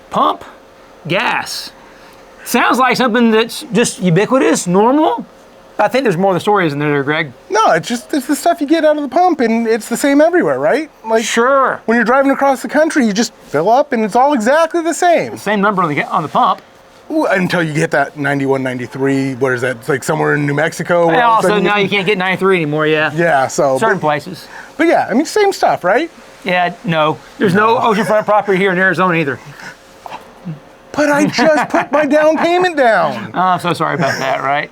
pump gas. Sounds like something that's just ubiquitous, normal. I think there's more of the story, isn't there, Greg? No, it's the stuff you get out of the pump, and it's the same everywhere, right? Like, sure. When you're driving across the country, you just fill up, and it's all exactly the same. Same number on the pump. Until you get that 91, 93, what is that? It's like somewhere in New Mexico. And also now you can't get 93 anymore, yeah. Yeah, so. Certain places. But yeah, I mean, same stuff, right? Yeah, no. There's no oceanfront property here in Arizona either. But I just put my down payment down. Oh, I'm so sorry about that, right?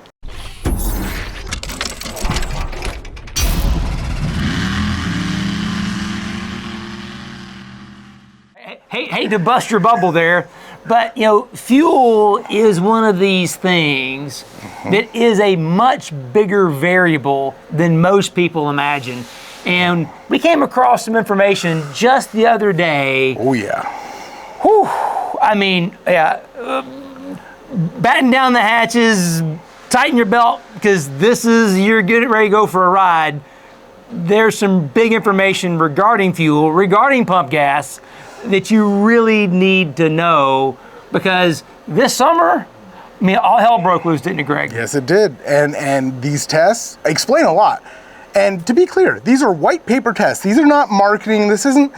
Hate to bust your bubble there, but fuel is one of these things that is a much bigger variable than most people imagine. And we came across some information just the other day. Oh yeah. Whew, I mean, yeah, batten down the hatches, tighten your belt, because you're getting ready to go for a ride. There's some big information regarding fuel, regarding pump gas, that you really need to know, because this summer, I mean, all hell broke loose, didn't it, Greg? Yes, it did. And these tests explain a lot. And to be clear, these are white paper tests. These are not marketing. This isn't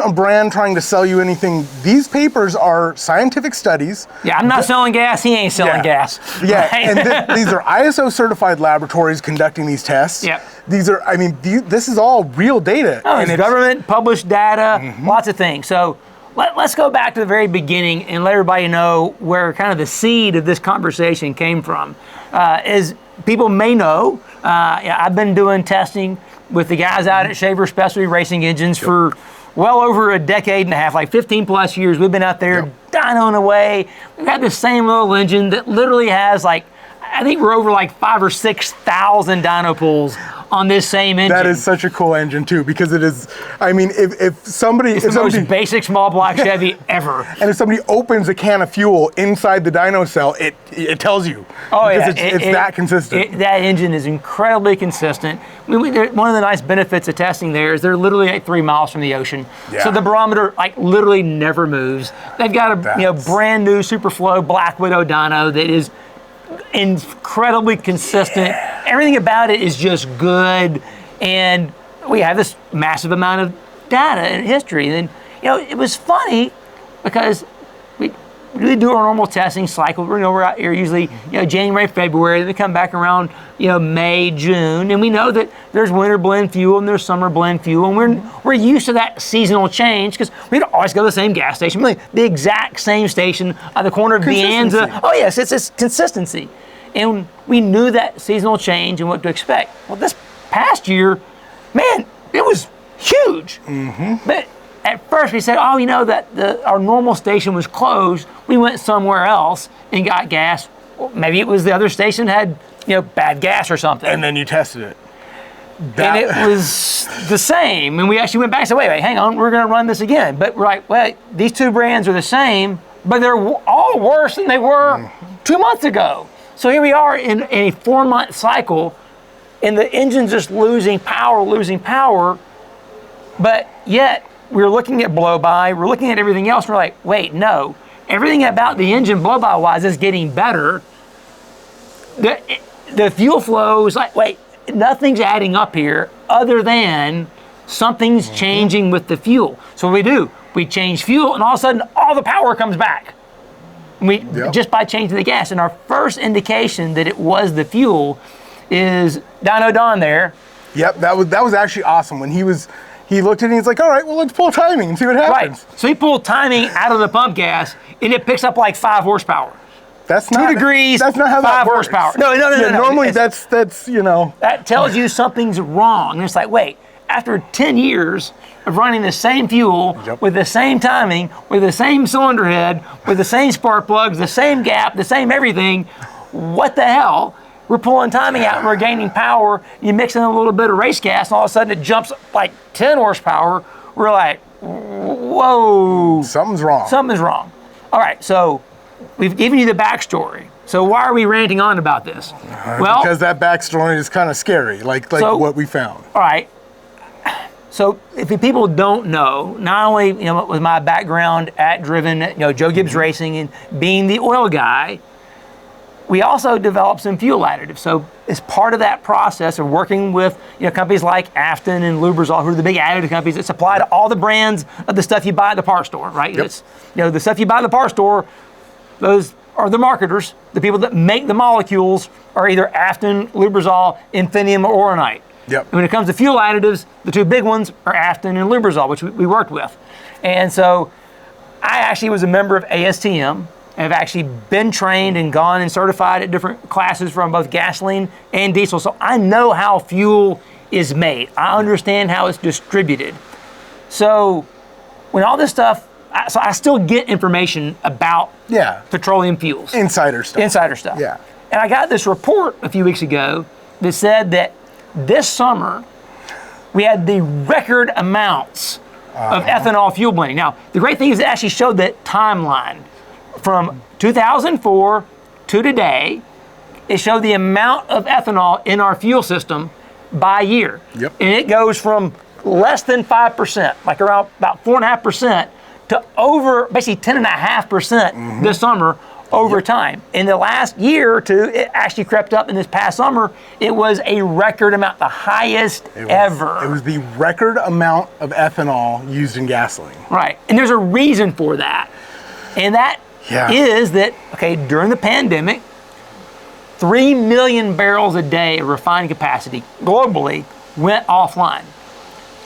a brand trying to sell you anything. These papers are scientific studies. Yeah, I'm not selling gas. He ain't selling gas. Yeah, right? And these are ISO certified laboratories conducting these tests. Yep. These are, I mean, this is all real data. Oh, and it's government published data, lots of things. So let's go back to the very beginning and let everybody know where kind of the seed of this conversation came from. As people may know, I've been doing testing with the guys out at Shaver Specialty Racing Engines for well over a decade and a half, like 15 plus years. We've been out there dynoing away. We've had the same little engine that literally has I think we're over 5,000 or 6,000 dyno pools on this same engine. That is such a cool engine too, because it is, I mean, if somebody... It's the most basic small block Chevy ever. And if somebody opens a can of fuel inside the dyno cell, it tells you. Oh because yeah. It's that consistent. That engine is incredibly consistent. One of the nice benefits of testing there is they're literally 3 miles from the ocean. Yeah. So the barometer literally never moves. They've got a brand new Superflow Black Widow dyno that is incredibly consistent. Yeah. Everything about it is just good, and we have this massive amount of data and history. And it was funny because we do our normal testing cycle. We're out here usually January, February. Then we come back around May, June, and we know that there's winter blend fuel and there's summer blend fuel, and we're used to that seasonal change because we don't always go to the same gas station, really the exact same station at the corner of Vianza. Oh yes, it's consistency, and we knew that seasonal change and what to expect. Well, this past year, man, it was huge. But at first we said, that our normal station was closed. We went somewhere else and got gas. Well, maybe it was the other station had bad gas or something. And then you tested it. And it was the same. And we actually went back and said, wait, hang on, we're going to run this again. But we're like, well, these two brands are the same, but they're all worse than they were 2 months ago. So here we are in a 4-month cycle, and the engine's just losing power, but yet we're looking at blow-by, we're looking at everything else, and we're like, wait, no. Everything about the engine blow-by-wise is getting better. The fuel flow is wait, nothing's adding up here other than something's changing with the fuel. So what do? We change fuel, and all of a sudden, all the power comes back. Just by changing the gas. And our first indication that it was the fuel is Dyno Don there. Yep, that was actually awesome. When he looked at it and he's like, all right, well, let's pull timing and see what happens. Right. So he pulled timing out of the pump gas, and it picks up 5 horsepower. That's 2 not, degrees, that's not how 5 that works. horsepower. No. Normally that's That tells you something's wrong. And it's wait, after 10 years of running the same fuel with the same timing, with the same cylinder head, with the same spark plugs, the same gap, the same everything, what the hell? We're pulling timing out and we're gaining power. You mix in a little bit of race gas, and all of a sudden it jumps 10 horsepower. We're like, whoa. Something's wrong. Something's wrong. All right, so we've given you the backstory. So why are we ranting on about this? Because that backstory is kind of scary, like what we found. All right. So if people don't know, not only with my background at Driven, Joe Gibbs Racing and being the oil guy, we also developed some fuel additives. So as part of that process of working with companies like Afton and Lubrizol, who are the big additive companies that supply to all the brands of the stuff you buy at the parts store, right? Yep. It's, the stuff you buy at the parts store, those are the marketers. The people that make the molecules are either Afton, Lubrizol, Infineum, or Oronite. Yep. And when it comes to fuel additives, the two big ones are Afton and Lubrizol, which we worked with. And so I actually was a member of ASTM. I've actually been trained and gone and certified at different classes from both gasoline and diesel. So I know how fuel is made. I understand how it's distributed. So when all this stuff, I still get information about petroleum fuels. Insider stuff. Yeah. And I got this report a few weeks ago that said that this summer we had the record amounts of ethanol fuel blending. Now, the great thing is it actually showed that timeline. From 2004 to today, it showed the amount of ethanol in our fuel system by year. Yep. And it goes from less than 5%, like around about 4.5%, to over basically 10.5% this summer over time. In the last year or two, it actually crept up. In this past summer, it was a record amount, the highest ever. It was the record amount of ethanol used in gasoline. Right. And there's a reason for that. And that is that, during the pandemic, 3 million barrels a day of refining capacity globally went offline.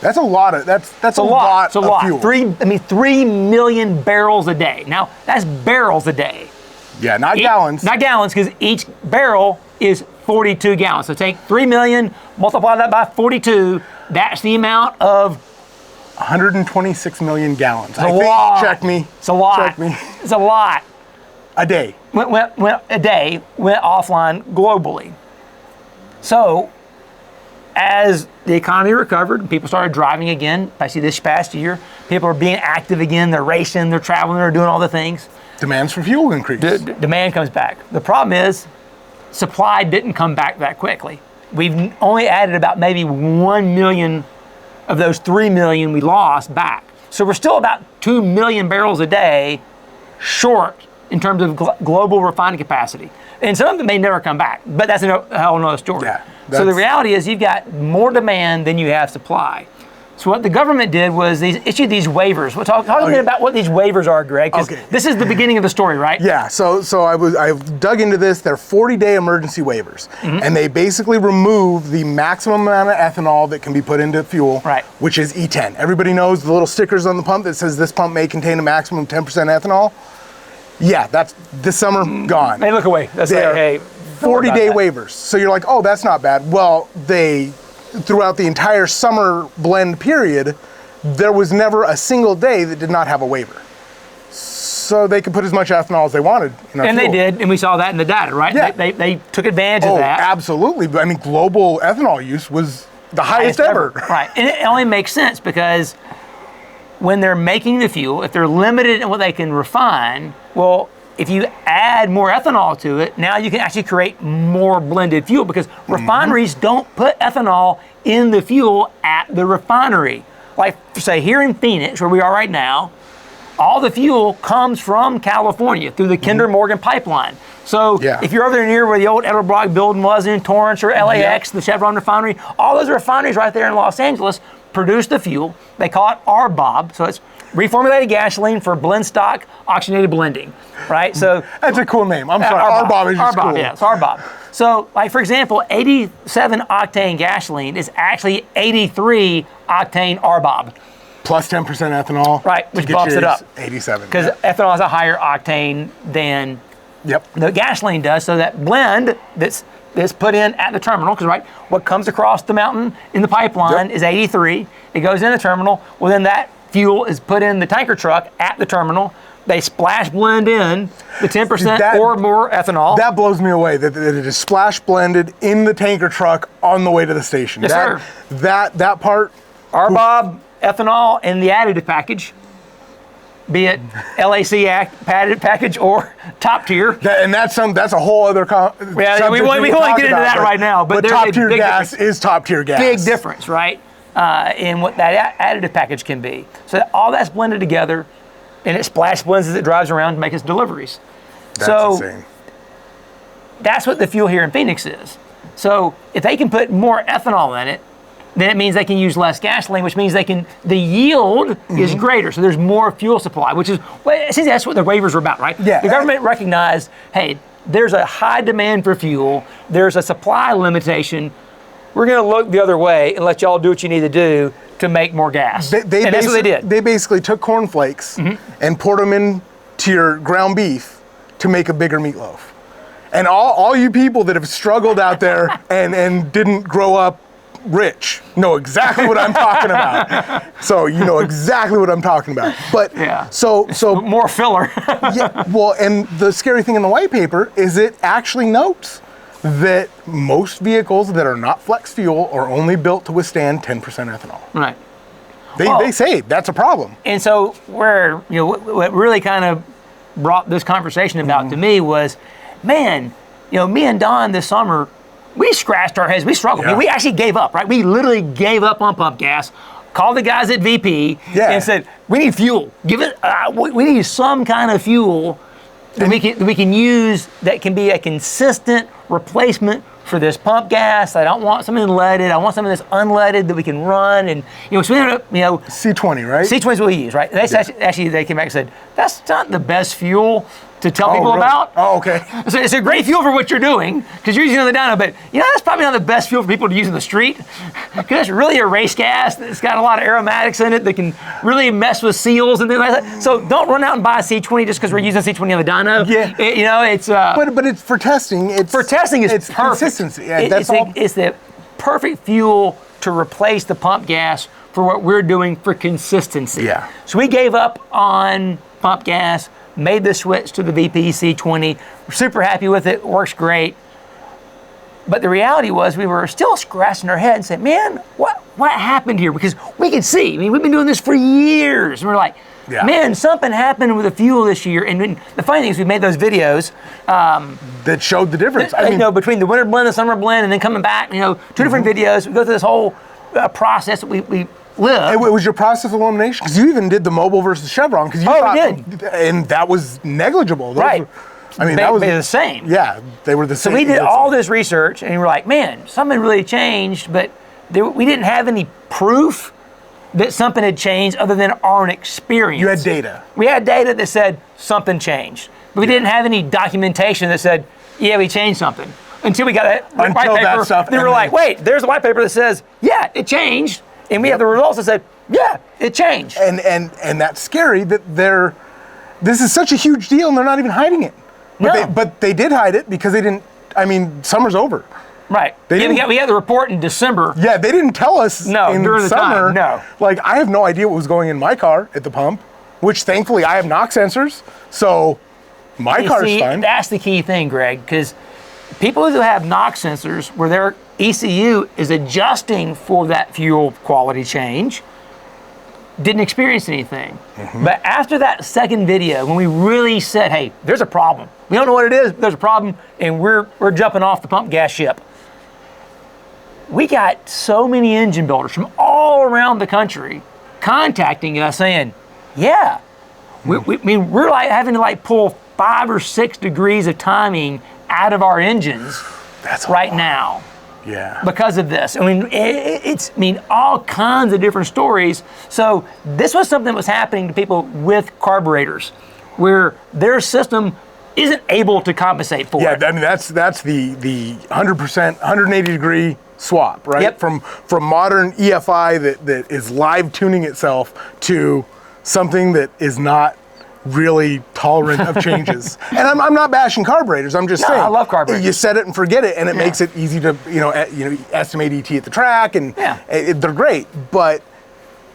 That's a lot of that's a lot of fuel. 3 million barrels a day. Now that's barrels a day. Yeah, not gallons. Not gallons, because each barrel is 42 gallons. So take 3 million, multiply that by 42. That's the amount of 126 million gallons. Check me. It's a lot. Check me. It's a lot. A day. Went offline globally. So, as the economy recovered and people started driving again, I see this past year, people are being active again, they're racing, they're traveling, they're doing all the things. Demands for fuel increase. Demand comes back. The problem is, supply didn't come back that quickly. We've only added about maybe 1 million of those 3 million we lost back. So we're still about 2 million barrels a day short in terms of global refining capacity. And some of it may never come back, but that's a whole nother story. Yeah, so the reality is you've got more demand than you have supply. So what the government did was they issued these waivers. We'll talk a bit about what these waivers are, Greg, because this is the beginning of the story, right? Yeah, so I dug into this. They're 40-day emergency waivers, and they basically remove the maximum amount of ethanol that can be put into fuel, which is E10. Everybody knows the little stickers on the pump that says this pump may contain a maximum of 10% ethanol. Yeah, that's this summer gone. Hey, look away. That's hey, 40-day waivers. So you're like, oh, that's not bad. Well, throughout the entire summer blend period, there was never a single day that did not have a waiver. So they could put as much ethanol as they wanted in our fuel. They did, and we saw that in the data, right? Yeah. They took advantage of that. Absolutely. But I mean, global ethanol use was the highest ever. Right, and it only makes sense because when they're making the fuel, if they're limited in what they can refine, well, if you add more ethanol to it, now you can actually create more blended fuel because refineries don't put ethanol in the fuel at the refinery. Like, say, here in Phoenix, where we are right now, all the fuel comes from California through the Kinder Morgan pipeline. So if you're over there near where the old Edelbrock building was in Torrance or LAX, the Chevron refinery, all those refineries right there in Los Angeles produce the fuel. They call it RBOB, so it's reformulated gasoline for blend stock oxygenated blending, right? So that's a cool name. I'm sorry, RBOB is just cool. Yeah, it's RBOB. So, like for example, 87 octane gasoline is actually 83 octane RBOB. Plus 10% ethanol. Right, which bumps it up. 87. Because ethanol has a higher octane than the gasoline does. So that blend that's put in at the terminal, because what comes across the mountain in the pipeline is 83. It goes in the terminal. Well, then that fuel is put in the tanker truck at the terminal. They splash blend in the 10% or more ethanol. That blows me away that it is splash blended in the tanker truck on the way to the station. Yes, sir. That part. RBOB, ethanol, and the additive package, be it LAC package or top tier. And that's a whole other we won't get into that right now. But top tier gas is top tier gas. Big difference, right? in what that additive package can be. So all that's blended together, and it splash blends as it drives around to make its deliveries. That's insane. That's what the fuel here in Phoenix is. So if they can put more ethanol in it, then it means they can use less gasoline, which means the yield is greater. So there's more fuel supply, which is, essentially that's what the waivers are about, right? Yeah. The government recognized, hey, there's a high demand for fuel. There's a supply limitation. We're going to look the other way and let y'all do what you need to do to make more gas. And that's what they did. They basically took cornflakes and poured them into your ground beef to make a bigger meatloaf. And all you people that have struggled out there and didn't grow up rich know exactly what I'm talking about. So you know exactly what I'm talking about. But so more filler. Yeah, well, and the scary thing in the white paper is it actually notes that most vehicles that are not flex fuel are only built to withstand 10% ethanol. Right. They say that's a problem. And so what really kind of brought this conversation about to me was, man, me and Don this summer, we scratched our heads, we struggled. Yeah. We actually gave up, right? We literally gave up on pump gas, called the guys at VP and said, we need fuel. We need some kind of fuel that we can use that can be a consistent replacement for this pump gas. I don't want something leaded. I want something that's unleaded that we can run. And so we ended up, C20, right? C20 is what we use, right? Actually, they came back and said, that's not the best fuel to tell people really? about. Oh, okay. So it's a great fuel for what you're doing, because you're using it on the dyno, but that's probably not the best fuel for people to use in the street, because it's really a race gas. It's got a lot of aromatics in it that can really mess with seals and things like that. So don't run out and buy a C20 just because we're using C20 on the dyno. Yeah. It's... But it's for testing. It's perfect. Consistency. Yeah, it's the perfect fuel to replace the pump gas for what we're doing for consistency. Yeah. So we gave up on pump gas, made the switch to the VP C20. We're super happy with it. Works great. But the reality was we were still scratching our head and saying, man, what happened here? Because we could see. I mean, we've been doing this for years. And we're like, man, something happened with the fuel this year. And the funny thing is we made those videos. That showed the difference. Between the winter blend and summer blend and then coming back, two different videos. We go through this whole process that we live. It was your process of elimination, because you even did the Mobil versus Chevron, because you did. And that was negligible. Right. That was the same. Yeah, they were the same. So we did all this research, and we're like, man, something really changed, but we didn't have any proof that something had changed other than our own experience. You had data. We had data that said something changed, but we didn't have any documentation that said, yeah, we changed something. Until we got that white paper. That stuff. Then we're like, wait, there's a white paper that says, yeah, it changed. And we have the results that said, yeah, it changed. And that's scary that this is such a huge deal and they're not even hiding it. But they did hide it because they didn't, summer's over. Right. We had the report in December. Yeah, they didn't tell us in during the summer. Time. No. Like, I have no idea what was going in my car at the pump, which thankfully I have NOx sensors, so my car's fine. That's the key thing, Greg, because people who have NOx sensors where their ECU is adjusting for that fuel quality change didn't experience anything. But after that second video, when we really said, hey, there's a problem. We don't know what it is, but there's a problem, and we're jumping off the pump gas ship. We got so many engine builders from all around the country contacting us saying, yeah, we're like having to pull 5 or 6 degrees of timing out of our engines right now. Yeah. Because of this. It's all kinds of different stories. So this was something that was happening to people with carburetors where their system isn't able to compensate for it. Yeah, that's the 100%, 180 degree swap, right? Yep. From modern EFI that is live tuning itself to something that is not really tolerant of changes. And I'm not bashing carburetors. I'm just saying. I love carburetors. You set it and forget it, and it makes it easy to estimate ET at the track, and they're great. But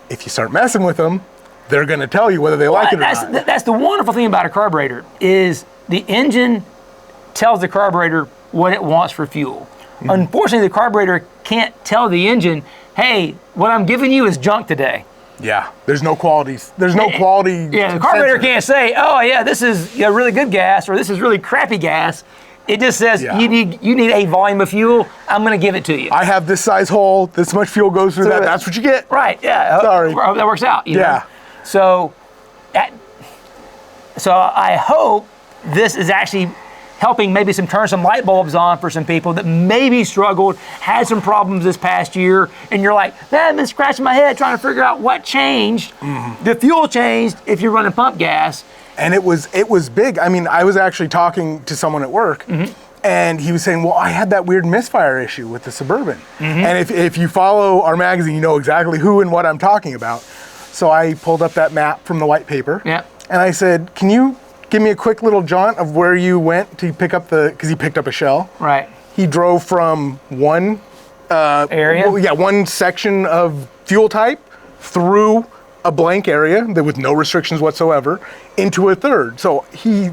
if you start messing with them, they're going to tell you whether they like it or not. That's the wonderful thing about a carburetor is the engine tells the carburetor what it wants for fuel. Unfortunately, the carburetor can't tell the engine, hey, what I'm giving you is junk today. Yeah, there's no qualities. There's no quality. Yeah, the carburetor can't say, oh yeah, this is really good gas or this is really crappy gas. It just says Yeah. you need a volume of fuel. I'm going to give it to you. I have this size hole. This much fuel goes through that. That's what you get. Right? Yeah. Sorry. I hope that works out. You Yeah. know? So I hope this is actually helping maybe turn some light bulbs on for some people that maybe struggled, had some problems this past year, and you're like, man, I've been scratching my head trying to figure out what changed. Mm-hmm. The fuel changed if you're running pump gas. And it was big. I mean, I was actually talking to someone at work, and he was saying, well, I had that weird misfire issue with the Suburban. And if you follow our magazine, you know exactly who and what I'm talking about. So I pulled up that map from the white paper, and I said, can you give me a quick little jaunt of where you went to pick up because he picked up a shell. Right. He drove from one area? One section of fuel type through a blank area with no restrictions whatsoever into a third. So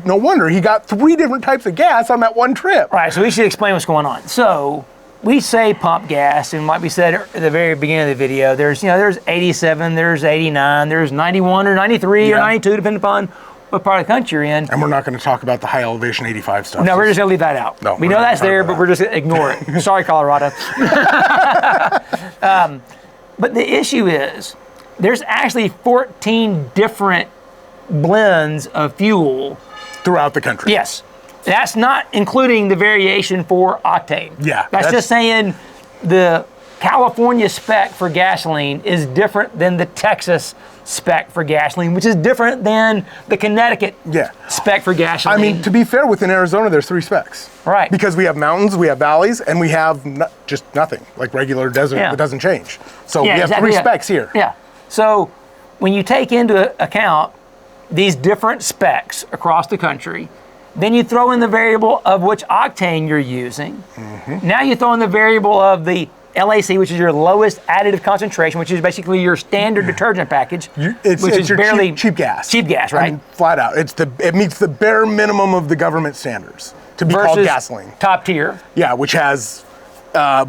no wonder he got 3 different types of gas on that one trip. Right, so we should explain what's going on. So we say pump gas, and like we said at the very beginning of the video, there's 87, there's 89, there's 91 or 93 or 92, depending upon what part of the country you're in. And we're not going to talk about the high elevation 85 stuff. No, we're just going to leave that out. No, we know that's there, but we're just going to ignore it. Sorry, Colorado. But the issue is, there's actually 14 different blends of fuel throughout the country. Yes. That's not including the variation for octane. Yeah. That's just saying the California spec for gasoline is different than the Texas spec for gasoline, which is different than the Connecticut spec for gasoline. I mean, to be fair, within Arizona, there's 3 specs. Right. Because we have mountains, we have valleys, and we have just nothing, like regular desert that doesn't change. So we have 3 specs here. Yeah. So when you take into account these different specs across the country, then you throw in the variable of which octane you're using. Now you throw in the variable of the LAC, which is your lowest additive concentration, which is basically your standard detergent package, which is your barely cheap gas. Cheap gas, right? I mean, flat out. It meets the bare minimum of the government standards to be called gasoline. Top tier. Yeah, which has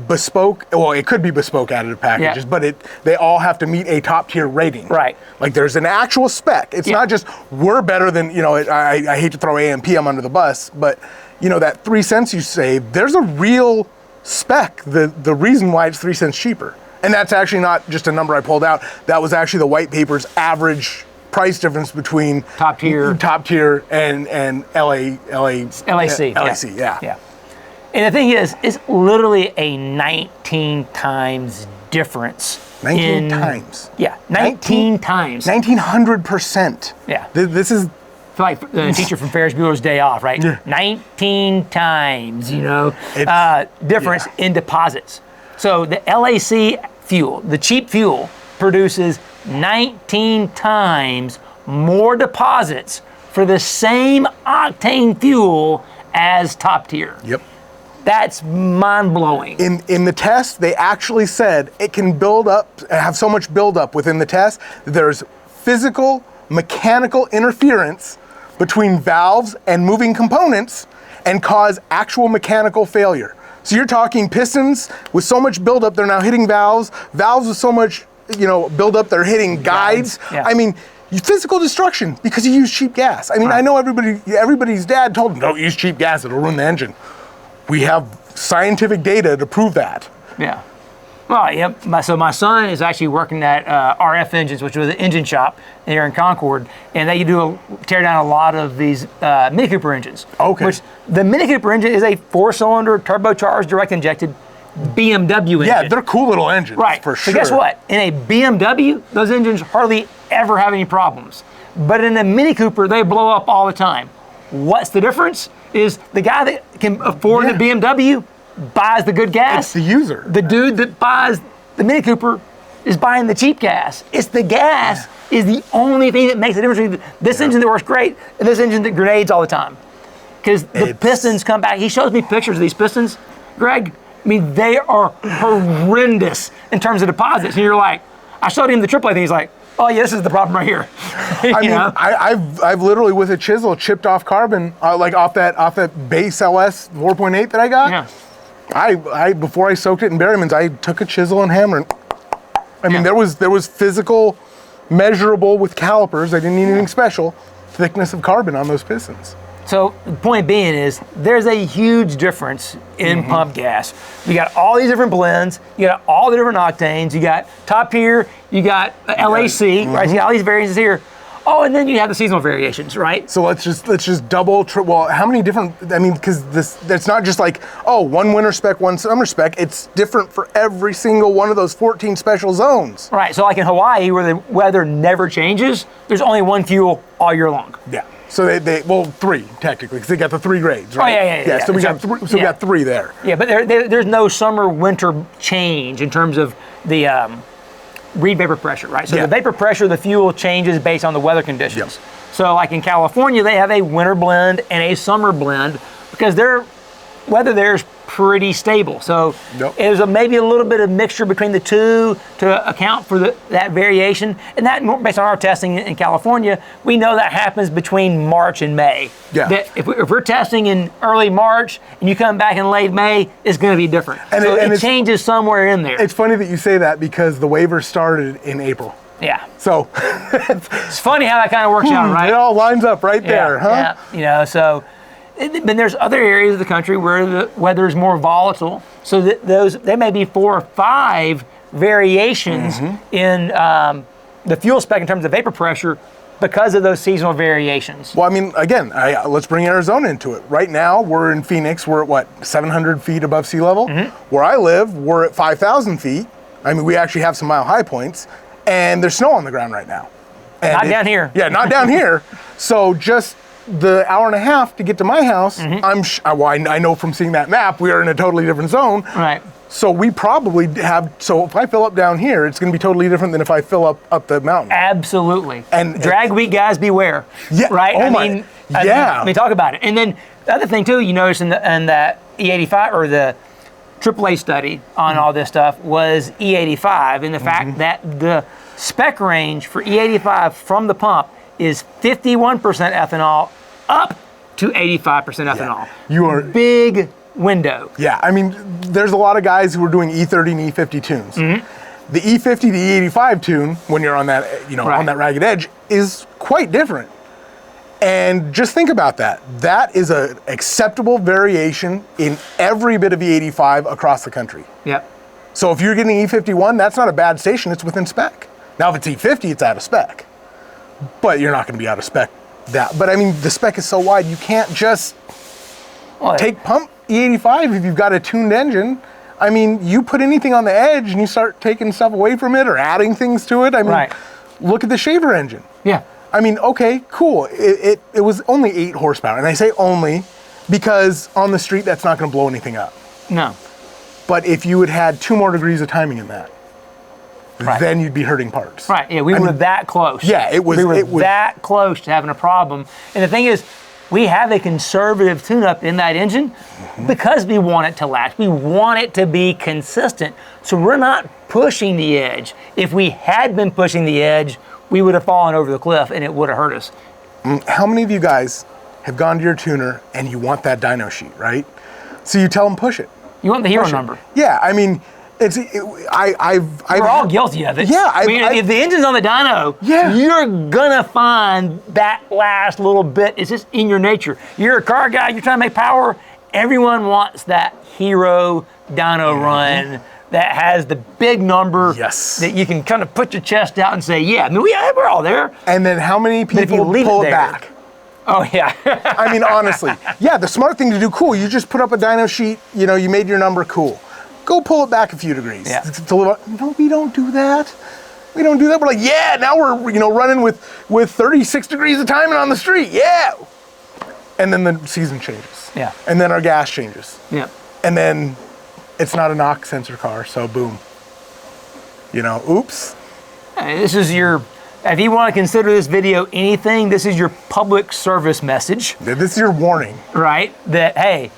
bespoke, well, it could be bespoke additive packages, but they all have to meet a top tier rating. Right. Like there's an actual spec. It's not just we're better than, I hate to throw AM/PM under the bus, but that 3 cents you save, there's a real spec, the reason why it's 3 cents cheaper. And that's actually not just a number I pulled out. That was actually the white paper's average price difference between top tier and LAC. Yeah. And the thing is, it's literally a 19 times difference. 19 times. Yeah, 19 times. 1900%. Yeah. This is... I feel like the teacher from Ferris Bueller's Day Off, right? Yeah. 19 times, difference in deposits. So the LAC fuel, the cheap fuel, produces 19 times more deposits for the same octane fuel as top tier. Yep. That's mind-blowing. In the test, they actually said it can build up, have so much buildup within the test, that there's physical, mechanical interference between valves and moving components and cause actual mechanical failure. So you're talking pistons with so much buildup, they're now hitting valves with so much buildup, they're hitting guides. Yeah. I mean, physical destruction because you use cheap gas. I mean, I know everybody's dad told them, don't use cheap gas, it'll ruin the engine. We have scientific data to prove that. Yeah. Well, yep. So my son is actually working at RF Engines, which was an engine shop here in Concord, and they tear down a lot of these Mini Cooper engines. Okay. Which the Mini Cooper engine is a 4-cylinder turbocharged direct injected BMW engine. Yeah, they're cool little engines, right? For sure. So guess what? In a BMW, those engines hardly ever have any problems. But in a Mini Cooper, they blow up all the time. What's the difference? Is the guy that can afford the BMW buys the good gas. It's the user. The dude that buys the Mini Cooper is buying the cheap gas. It's the gas is the only thing that makes the difference between this engine that works great and this engine that grenades all the time. Because the pistons come back. He shows me pictures of these pistons, Greg. I mean, they are horrendous in terms of deposits. And you're like, I showed him the AAA thing. He's like, oh yeah, this is the problem right here. I've literally with a chisel chipped off carbon, like off that base LS 4.8 that I got. Yeah. I before I soaked it in Berryman's, I took a chisel and hammer. I mean, there was physical, measurable with calipers. I didn't need anything special. Thickness of carbon on those pistons. So the point being is there's a huge difference in pump gas. You got all these different blends, you got all the different octanes, you got top here, you got LAC, right? So you got all these variances here. Oh, and then you have the seasonal variations, right? So let's just double, well, how many different, I mean, because it's not just like, oh, one winter spec, one summer spec. It's different for every single one of those 14 special zones. Right, so like in Hawaii, where the weather never changes, there's only one fuel all year long. Yeah. So well, three technically, because they got the 3 grades, right? Oh, yeah. So we got we got 3 there. Yeah, but there's no summer-winter change in terms of the read vapor pressure, right? So the vapor pressure of the fuel changes based on the weather conditions. Yep. So like in California, they have a winter blend and a summer blend because their weather there is pretty stable. So there's maybe a little bit of mixture between the two to account for that variation. And that, based on our testing in California, we know that happens between March and May. Yeah. That if we're testing in early March and you come back in late May, it's going to be different. And so it changes somewhere in there. It's funny that you say that because the waivers started in April. Yeah. So it's funny how that kind of works out, right? It all lines up right there, huh? Yeah. You know, so. But there's other areas of the country where the weather is more volatile, so that there may be 4 or 5 variations in the fuel spec in terms of vapor pressure because of those seasonal variations. Well, I mean, again, let's bring Arizona into it. Right now, we're in Phoenix. We're at what, 700 feet above sea level? Where I live, we're at 5,000 feet. I mean, we actually have some mile high points, and there's snow on the ground right now. And not down here. Yeah, not down here. So just the hour and a half to get to my house, I know from seeing that map, we are in a totally different zone. Right. So we probably have, so if I fill up down here, it's going to be totally different than if I fill up the mountain. Absolutely. And drag week guys beware. Yeah. Right? Oh I mean, talk about it. And then the other thing too, you notice in that E85 or the AAA study on all this stuff was E85 and the fact that the spec range for E85 from the pump is 51% ethanol up to 85% ethanol. Yeah. You are big window. Yeah, I mean, there's a lot of guys who are doing E30 and E50 tunes. The E50 to E85 tune, when you're on that, on that ragged edge, is quite different. And just think about that. That is an acceptable variation in every bit of E85 across the country. Yep. So if you're getting E51, that's not a bad station. It's within spec. Now, if it's E50, it's out of spec. But you're not going to be out of spec that. But I mean, the spec is so wide, you can't just take pump E85 if you've got a tuned engine. I mean, you put anything on the edge and you start taking stuff away from it or adding things to it. I mean, look at the shaver engine. Yeah. I mean, okay, cool. It was only 8 horsepower. And I say only because on the street, that's not going to blow anything up. No. But if you had had 2 more degrees of timing in that, then you'd be hurting parts. Right, yeah, we were that close. Yeah, it was. We were that close to having a problem. And the thing is, we have a conservative tune-up in that engine because we want it to last. We want it to be consistent. So we're not pushing the edge. If we had been pushing the edge, we would have fallen over the cliff and it would have hurt us. How many of you guys have gone to your tuner and you want that dyno sheet, right? So you tell them push it. You want the hero number. Yeah, I mean, we're all guilty of it. Yeah, I mean, if the engine's on the dyno, you're gonna find that last little bit. It's just in your nature. You're a car guy. You're trying to make power. Everyone wants that hero dyno run that has the big number. Yes. That you can kind of put your chest out and say, yeah, I mean, we're all there. And then how many people pull it back? Oh yeah. I mean, honestly, yeah. The smart thing to do, cool. You just put up a dyno sheet. You made your number, cool. Go pull it back a few degrees. Yeah. No, we don't do that. We don't do that. We're like, yeah, now we're running with 36 degrees of timing on the street. Yeah. And then the season changes. Yeah. And then our gas changes. Yeah. And then it's not a knock sensor car, so boom. Oops. This is if you want to consider this video anything, this is your public service message. This is your warning. Right? That, hey,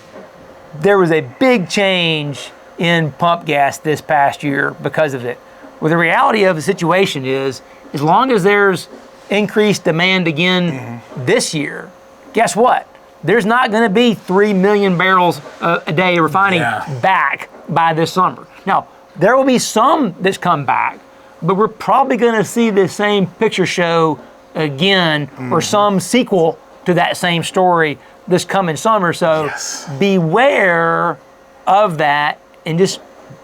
there was a big change in pump gas this past year because of it. Well, the reality of the situation is, as long as there's increased demand again this year, guess what? There's not going to be 3 million barrels a day of refining back by this summer. Now, there will be some that's come back, but we're probably going to see the same picture show again or some sequel to that same story this coming summer. So Yes. beware of that and just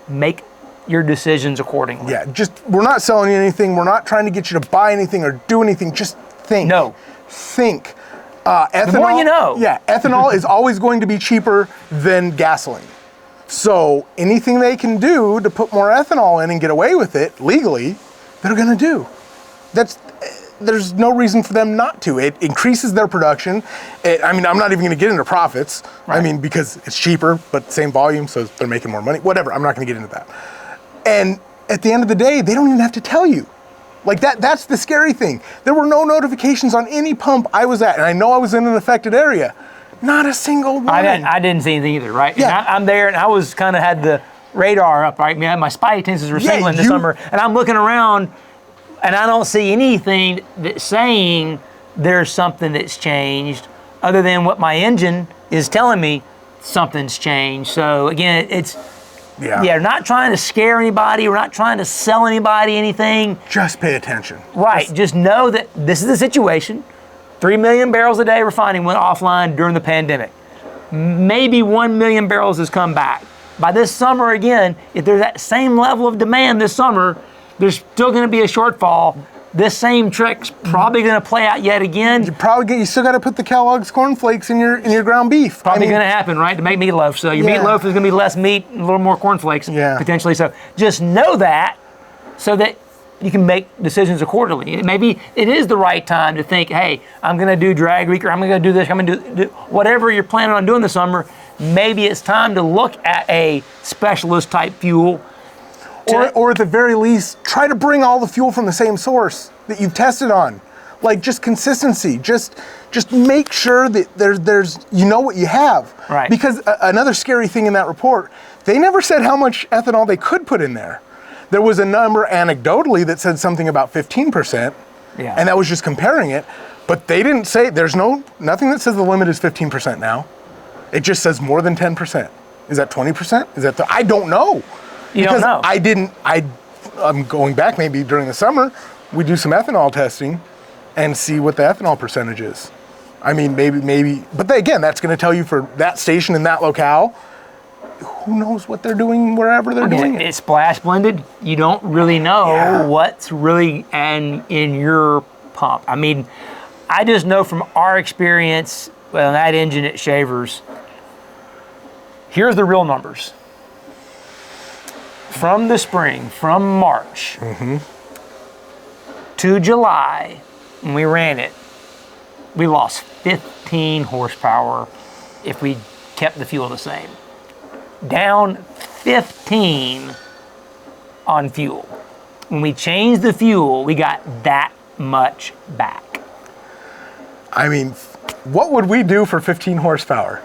make your decisions accordingly. Yeah, we're not selling you anything. We're not trying to get you to buy anything or do anything. Just think. No. Think. Ethanol, The more you know. Yeah, ethanol is always going to be cheaper than gasoline. So anything they can do to put more ethanol in and get away with it legally, they're going to do. There's no reason for them not to. It increases their production. I'm not even going to get into profits. Right. Because it's cheaper, but same volume, so they're making more money. Whatever, I'm not going to get into that. And at the end of the day, they don't even have to tell you. Like that's the scary thing. There were no notifications on any pump I was at, and I know I was in an affected area. Not a single one. I didn't see anything either, right? Yeah. And I'm there, and I was kind of had the radar up, right? Man, my spidey senses were signaling this summer, and I'm looking around, and I don't see anything that's saying there's something that's changed, other than what my engine is telling me something's changed. So again, we're not trying to scare anybody. We're not trying to sell anybody anything. Just pay attention. Right. Just know that this is the situation. 3 million barrels a day refining went offline during the pandemic. Maybe 1 million barrels has come back. By this summer again, if there's that same level of demand this summer, there's still going to be a shortfall. This same trick's probably going to play out yet again. You still got to put the Kellogg's cornflakes in your ground beef. Probably going to happen, right, to make meatloaf. So your meatloaf is going to be less meat and a little more cornflakes, potentially. So just know that, so that you can make decisions accordingly. Maybe it is the right time to think, hey, I'm going to do drag reek, or I'm going to do this, I'm going to do whatever you're planning on doing this summer. Maybe it's time to look at a specialist type fuel. Or at the very least, try to bring all the fuel from the same source that you've tested on. Like just consistency. Just make sure that there's you know what you have. Right. Because another scary thing in that report, they never said how much ethanol they could put in there. There was a number anecdotally that said something about 15%. Yeah. And that was just comparing it. But they didn't say, there's nothing that says the limit is 15% now. It just says more than 10%. Is that 20%? Is that I don't know. You don't know. I'm going back maybe during the summer, we do some ethanol testing and see what the ethanol percentage is. I mean, maybe, but again, that's going to tell you for that station in that locale, who knows what they're doing wherever they're doing it. It's splash blended. You don't really know what's really in your pump. I mean, I just know from our experience, that engine at Shavers, here's the real numbers. From the spring, from March to July, when we ran it, we lost 15 horsepower if we kept the fuel the same. Down 15 on fuel. When we changed the fuel, we got that much back. I mean, what would we do for 15 horsepower?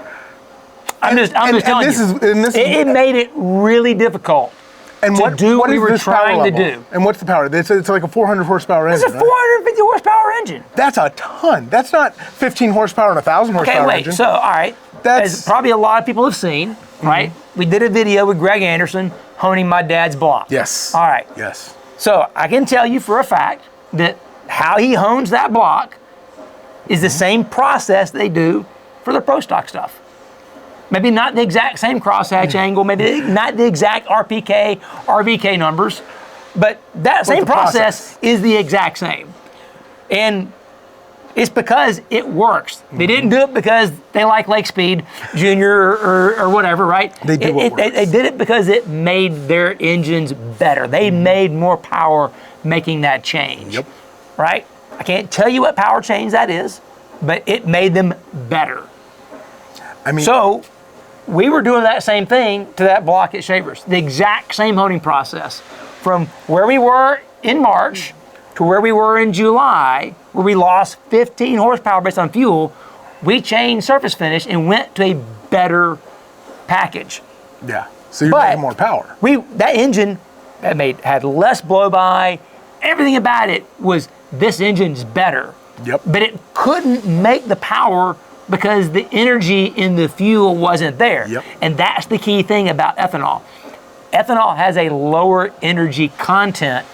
I'm just telling you. It made it really difficult. And what we were trying to do. And what's the power? It's like a 400 horsepower engine. It's a 450 horsepower engine. That's a ton. That's not 15 horsepower and 1,000 horsepower engine. So all right. As probably a lot of people have seen, right? We did a video with Greg Anderson honing my dad's block. Yes. All right. Yes. So I can tell you for a fact that how he hones that block is the same process they do for the Pro Stock stuff. Maybe not the exact same crosshatch angle, maybe not the exact RPK, RVK numbers, but that same process is the exact same. And it's because it works. They didn't do it because they like Lake Speed Junior or whatever, right? They do what works. They did it because it made their engines better. They made more power making that change, right? I can't tell you what power change that is, but it made them better. I mean, so we were doing that same thing to that block at Shavers, the exact same honing process from where we were in March to where we were in July, where we lost 15 horsepower based on fuel. We changed surface finish and went to a better package. Yeah, so you're making more power. That engine had less blow by. Everything about it was, this engine's better. Yep. But it couldn't make the power because the energy in the fuel wasn't there. Yep. And that's the key thing about ethanol. Ethanol has a lower energy content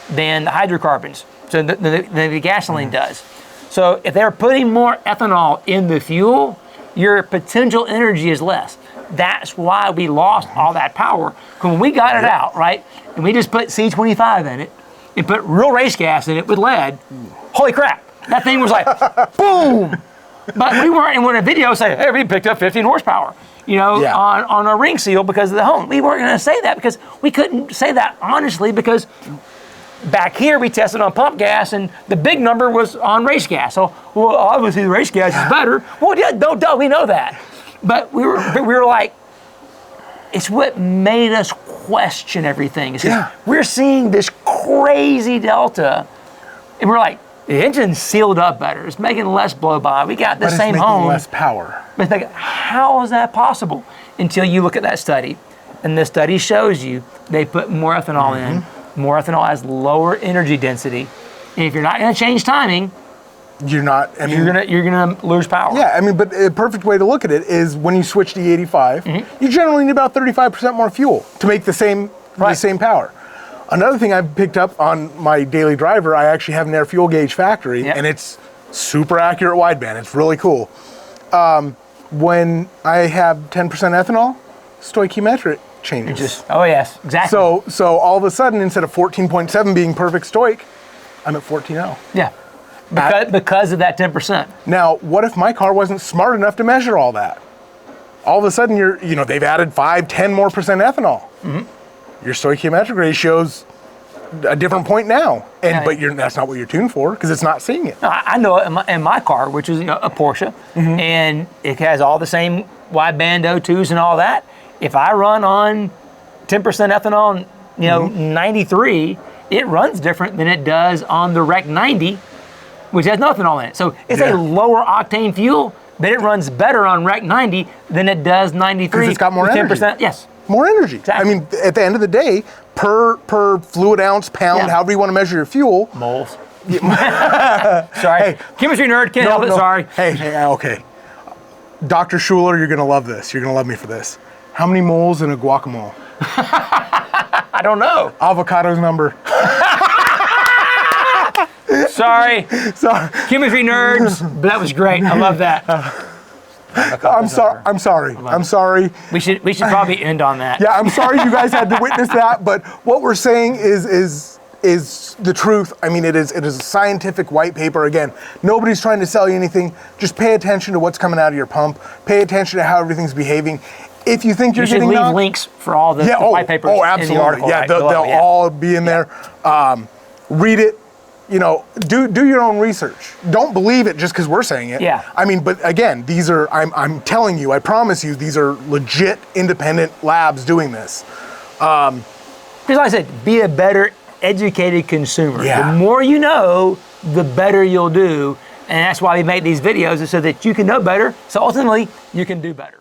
than the hydrocarbons, so the gasoline does. So if they're putting more ethanol in the fuel, your potential energy is less. That's why we lost all that power. When we got it out, right, and we just put C25 in it and put real race gas in it with lead, holy crap, that thing was like, boom. But we weren't in a video saying, hey, we picked up 15 horsepower, you know, on a ring seal because of the hone. We weren't going to say that because we couldn't say that honestly because back here we tested on pump gas and the big number was on race gas. So, well, obviously the race gas is better. Well, yeah, duh, we know that. But we were like, it's what made us question everything. It's we're seeing this crazy delta, and we're like, the engine's sealed up better. It's making less blow by. We got the same home. Less power. But it's like, how is that possible? Until you look at that study, and the study shows you they put more ethanol in. More ethanol has lower energy density, and if you're not going to change timing, you're not. I mean, you're gonna lose power. Yeah, I mean, but a perfect way to look at it is when you switch to E85, you generally need about 35% more fuel to make the same power. Another thing I've picked up on my daily driver, I actually have an air fuel gauge factory, and it's super accurate wideband. It's really cool. When I have 10% ethanol, stoichiometric changes. Oh yes, exactly. So all of a sudden, instead of 14.7 being perfect stoich, I'm at 14.0. Yeah. Because of that 10%. Now, what if my car wasn't smart enough to measure all that? All of a sudden, they've added 5, 10 more percent ethanol. Your stoichiometric ratio's a different point now, but that's not what you're tuned for because it's not seeing it. I know it in my car, which is a Porsche, and it has all the same wideband O2s and all that. If I run on 10% ethanol, 93, it runs different than it does on the Rec 90. Which has no ethanol in it. So it's a lower octane fuel, but it runs better on Rec 90 than it does 93. Because it's got more energy. 10%, yes. More energy. Exactly. I mean, at the end of the day, per fluid ounce, pound, however you want to measure your fuel. Moles. Sorry. Hey, chemistry nerd, can't help it, sorry. Hey, okay. Dr. Schuler, you're going to love this. You're going to love me for this. How many moles in a guacamole? I don't know. Avocado's number. Sorry. Chemistry nerds, but that was great. I love that. I'm sorry. We should probably end on that. Yeah, I'm sorry you guys had to witness that, but what we're saying is the truth. I mean, it is a scientific white paper. Again, nobody's trying to sell you anything. Just pay attention to what's coming out of your pump. Pay attention to how everything's behaving. If you think you're getting leave links for all the white papers in the article. Yeah, they'll all be in there. Read it. Do your own research. Don't believe it just because we're saying it. Yeah. I mean, but again, these are, I'm telling you, I promise you, these are legit independent labs doing this. Because like I said, be a better educated consumer. Yeah. The more you know, the better you'll do. And that's why we make these videos, is so that you can know better, so ultimately you can do better.